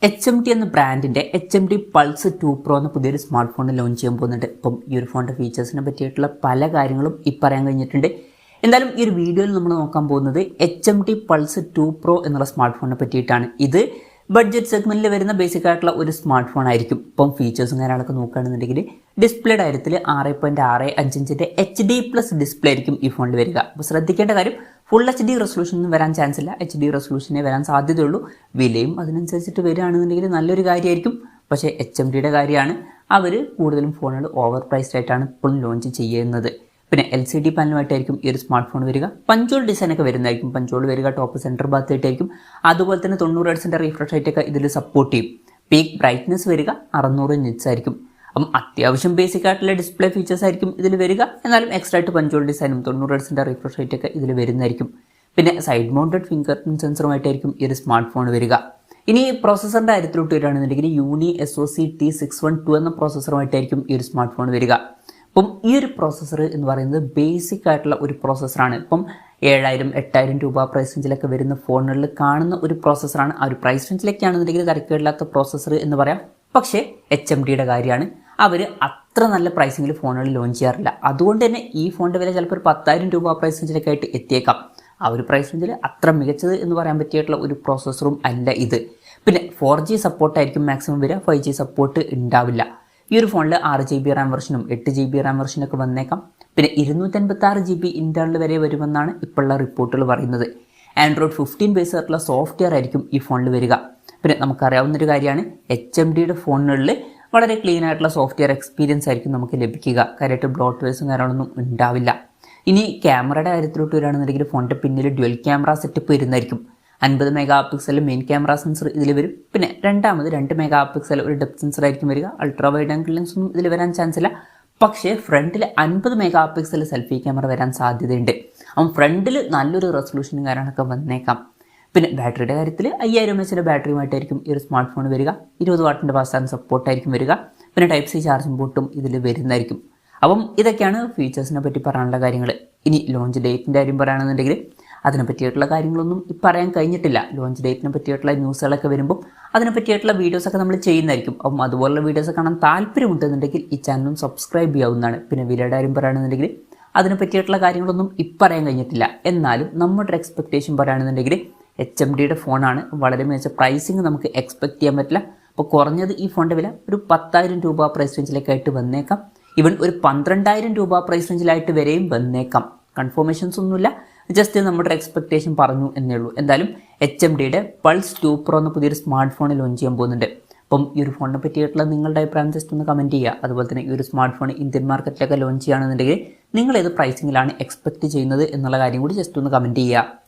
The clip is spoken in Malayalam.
HMD എന്ന ബ്രാൻഡിൻ്റെ HMD Pulse 2 Pro എന്ന പുതിയൊരു സ്മാർട്ട് ഫോൺ ലോഞ്ച് ചെയ്യാൻ പോകുന്നുണ്ട്. ഇപ്പം ഈ ഒരു ഫോണിൻ്റെ ഫീച്ചേഴ്സിനെ പറ്റിയിട്ടുള്ള പല കാര്യങ്ങളും പറയാൻ കഴിഞ്ഞിട്ടുണ്ട്. എന്തായാലും ഈ ഒരു വീഡിയോയിൽ നമ്മൾ നോക്കാൻ പോകുന്നത് HMD Pulse 2 Pro എന്നുള്ള സ്മാർട്ട് ഫോണിനെ പറ്റിയിട്ടാണ്. ഇത് ബഡ്ജറ്റ് സെഗ്മെൻറ്റിൽ വരുന്ന ബേസിക് ആയിട്ടുള്ള ഒരു സ്മാർട്ട് ഫോൺ ആയിരിക്കും. ഇപ്പം ഫീച്ചേഴ്സും കാര്യങ്ങളൊക്കെ നോക്കുകയാണെന്നുണ്ടെങ്കിൽ ഡിസ്പ്ലേയുടെ കാര്യത്തിൽ 6.65 HD+ ഡിസ്പ്ലേ ആയിരിക്കും ഈ ഫോണിൽ വരിക. അപ്പോൾ ശ്രദ്ധിക്കേണ്ട കാര്യം ഫുൾ HD റെസൊല്യൂഷനൊന്നും വരാൻ ചാൻസ് ഇല്ല. HD റെസൊല്യൂഷനെ വരാൻ സാധ്യതയുള്ളൂ. വിലയും അതിനനുസരിച്ചിട്ട് വരികയാണെന്നുണ്ടെങ്കിൽ നല്ലൊരു കാര്യമായിരിക്കും. പക്ഷേ HMDയുടെ കാര്യമാണ്, അവർ കൂടുതലും ഫോണുകൾ ഓവർ പ്രൈസ്ഡ് ആയിട്ടാണ് ഇപ്പോഴും ലോഞ്ച് ചെയ്യുന്നത്. പിന്നെ LCD പാനലുമായിട്ടായിരിക്കും ഈ ഒരു സ്മാർട്ട് ഫോൺ വരിക. പഞ്ചോൾ ഡിസൈനൊക്കെ വരുന്നതായിരിക്കും. പഞ്ചോൾ വരിക ടോപ്പ് സെൻറ്റർ ഭാഗത്തായിട്ടായിരിക്കും. അതുപോലെ തന്നെ 90 Hz റിഫ്രഷ് റേറ്റൊക്കെ ഇതിൽ സപ്പോർട്ട് ചെയ്യും. പീക്ക് ബ്രൈറ്റ്നസ് വരിക 600 nits ആയിരിക്കും. അപ്പം അത്യാവശ്യം ബേസിക് ആയിട്ടുള്ള ഡിസ്പ്ലേ ഫീച്ചേഴ്സ് ആയിരിക്കും ഇതിൽ വരിക. എന്നാലും എക്സ്ട്രാ ആയിട്ട് പഞ്ചോൾ ഡിസൈനും 90 Hz റിഫ്രഷ് റേറ്റൊക്കെ ഇതിൽ വരുന്നതായിരിക്കും. പിന്നെ സൈഡ് മൗണ്ടഡ് ഫിംഗർ പ്രിന്റ് സെൻസറുമായിട്ടായിരിക്കും ഈ ഒരു സ്മാർട്ട് ഫോൺ വരിക. ഇനി പ്രോസസ്സറിൻ്റെ കാര്യത്തിലോട്ട് വരികയാണെന്നുണ്ടെങ്കിൽ യൂണി SoC T612 എന്ന പ്രോസസ്സറുമായിട്ടായിരിക്കും ഈ ഒരു സ്മാർട്ട് ഫോൺ വരിക. അപ്പം ഈ ഒരു പ്രോസസ്സർ എന്ന് പറയുന്നത് ബേസിക് ആയിട്ടുള്ള ഒരു പ്രോസസ്സറാണ്. ഇപ്പം 7,000-8,000 രൂപ പ്രൈസ് റേഞ്ചിലൊക്കെ വരുന്ന ഫോണുകളിൽ കാണുന്ന ഒരു പ്രോസസ്സറാണ്. ആ ഒരു പ്രൈസ് റേഞ്ചിലേക്കാണെന്നുണ്ടെങ്കിൽ തരക്കേടില്ലാത്ത പ്രോസസ്സർ എന്ന് പറയാം. പക്ഷേ HMDയുടെ കാര്യമാണ്, അവർ അത്ര നല്ല പ്രൈസിങ്ങിൽ ഫോണുകൾ ലോഞ്ച് ചെയ്യാറില്ല. അതുകൊണ്ട് തന്നെ ഈ ഫോണിൻ്റെ വില ചിലപ്പോൾ ഒരു 10,000 രൂപ പ്രൈസ് റേഞ്ചിലൊക്കെ ആയിട്ട് എത്തിയേക്കാം. ആ ഒരു പ്രൈസ് റേഞ്ചിൽ അത്ര മികച്ചത് എന്ന് പറയാൻ പറ്റിയിട്ടുള്ള ഒരു പ്രോസസ്സറും അല്ല ഇത്. പിന്നെ 4G സപ്പോർട്ടായിരിക്കും മാക്സിമം വരിക, 5G സപ്പോർട്ട് ഉണ്ടാവില്ല. ഈ ഒരു ഫോണിൽ 6GB റാം വെർഷനും 8GB റാം വെർഷനൊക്കെ വന്നേക്കാം. പിന്നെ 256GB ഇൻറ്റേർണൽ വരെ വരുമെന്നാണ് ഇപ്പോഴുള്ള റിപ്പോർട്ടുകൾ പറയുന്നത്. ആൻഡ്രോയിഡ് 15 ബേസ് ആയിട്ടുള്ള സോഫ്റ്റ്വെയർ ആയിരിക്കും ഈ ഫോണിൽ വരിക. പിന്നെ നമുക്കറിയാവുന്നൊരു കാര്യമാണ്, HMDയുടെ ഫോണുകളിൽ വളരെ ക്ലീൻ ആയിട്ടുള്ള സോഫ്റ്റ്വെയർ എക്സ്പീരിയൻസ് ആയിരിക്കും നമുക്ക് ലഭിക്കുക. കാര്യമായിട്ട് ബ്ലോട്ട്വെയർസും കാര്യങ്ങളൊന്നും ഉണ്ടാവില്ല. ഇനി ക്യാമറയുടെ കാര്യത്തിലോട്ട് വരികയാണെന്നുണ്ടെങ്കിൽ ഫോണിൻ്റെ പിന്നിൽ ഡ്യുവൽ ക്യാമറ സെറ്റപ്പ് വരുന്നതായിരിക്കും. 50 MP മെയിൻ ക്യാമറ സെൻസർ ഇതിൽ വരും. പിന്നെ 2 MP ഒരു ഡെപ്ത് സെൻസർ ആയിരിക്കും വരിക. അൾട്രാ വൈഡ് ആംഗിൾ ലെൻസ് ഒന്നും ഇതിൽ വരാൻ ചാൻസ് ഇല്ല. പക്ഷേ ഫ്രണ്ടിൽ 50 MP സെൽഫി ക്യാമറ വരാൻ സാധ്യതയുണ്ട്. അപ്പം ഫ്രണ്ടിൽ നല്ലൊരു റെസൊല്യൂഷനും കാര്യങ്ങളൊക്കെ വന്നേക്കാം. പിന്നെ ബാറ്ററിയുടെ കാര്യത്തിൽ 5000 mAh ബാറ്ററിയുമായിട്ടായിരിക്കും ഈ ഒരു സ്മാർട്ട് ഫോൺ വരിക. 20 വാട്ടിൻ്റെ ഫാസ്റ്റ് ചാർജിങ് സപ്പോർട്ടായിരിക്കും വരിക. പിന്നെ Type-C ചാർജിംഗ് പോർട്ടും ഇതിൽ വരുന്നതായിരിക്കും. അപ്പം ഇതൊക്കെയാണ് ഫീച്ചേഴ്സിനെ പറ്റി പറയാനുള്ള കാര്യങ്ങൾ. ഇനി ലോഞ്ച് ഡേറ്റിൻ്റെ കാര്യം പറയുകയാണെന്നുണ്ടെങ്കിൽ അതിനെ പറ്റിയിട്ടുള്ള കാര്യങ്ങളൊന്നും പറയാൻ കഴിഞ്ഞിട്ടില്ല. ലോഞ്ച് ഡേറ്റിനെ പറ്റിയിട്ടുള്ള ന്യൂസുകളൊക്കെ വരുമ്പോൾ അതിനെ പറ്റിയിട്ടുള്ള വീഡിയോസൊക്കെ നമ്മൾ ചെയ്യുന്നതായിരിക്കും. അപ്പം അതുപോലുള്ള വീഡിയോസ് കാണാൻ താല്പര്യമുണ്ടെന്നുണ്ടെങ്കിൽ ഈ ചാനലും സബ്സ്ക്രൈബ് ചെയ്യാവുന്നതാണ്. പിന്നെ വിലയുടെ കാര്യം പറയുകയാണെന്നുണ്ടെങ്കിൽ അതിനെ പറ്റിയിട്ടുള്ള കാര്യങ്ങളൊന്നും പറയാൻ കഴിഞ്ഞിട്ടില്ല. എന്നാലും നമ്മുടെ എക്സ്പെക്റ്റേഷൻ പറയുകയാണെന്നുണ്ടെങ്കിൽ HMDയുടെ ഫോണാണ്. വളരെ മികച്ച പ്രൈസിങ് നമുക്ക് എക്സ്പെക്ട് ചെയ്യാൻ പറ്റില്ല. അപ്പോൾ കുറഞ്ഞത് ഈ ഫോണിൻ്റെ വില ഒരു 10,000 രൂപ പ്രൈസ് റേഞ്ചിലേക്കായിട്ട് വന്നേക്കാം. ഈവൻ ഒരു 12,000 രൂപ പ്രൈസ് റേഞ്ചിലായിട്ട് വരെയും വന്നേക്കാം. കൺഫർമേഷൻസ് ഒന്നുമില്ല, ജസ്റ്റ് നമ്മുടെ എക്സ്പെക്റ്റേഷൻ പറഞ്ഞു എന്നേ ഉള്ളൂ. എന്തായാലും HMDയുടെ Pulse 2 Pro എന്ന പുതിയൊരു സ്മാർട്ട് ഫോൺ ലോഞ്ച് ചെയ്യാൻ പോകുന്നുണ്ട്. അപ്പം ഈ ഒരു ഫോണിനെ പറ്റിയിട്ടുള്ള നിങ്ങളുടെ അഭിപ്രായം ജസ്റ്റ് ഒന്ന് കമൻറ്റ് ചെയ്യുക. അതുപോലെ തന്നെ ഈ ഒരു സ്മാർട്ട് ഫോൺ ഇന്ത്യൻ മാർക്കറ്റിലൊക്കെ ലോഞ്ച് ചെയ്യുകയാണെന്നുണ്ടെങ്കിൽ നിങ്ങൾ ഏത് പ്രൈസിങ്ങിലാണ് എക്സ്പെക്റ്റ് ചെയ്യുന്നത് എന്നുള്ള കാര്യം കൂടി ജസ്റ്റ് ഒന്ന് കമൻറ്റ് ചെയ്യുക.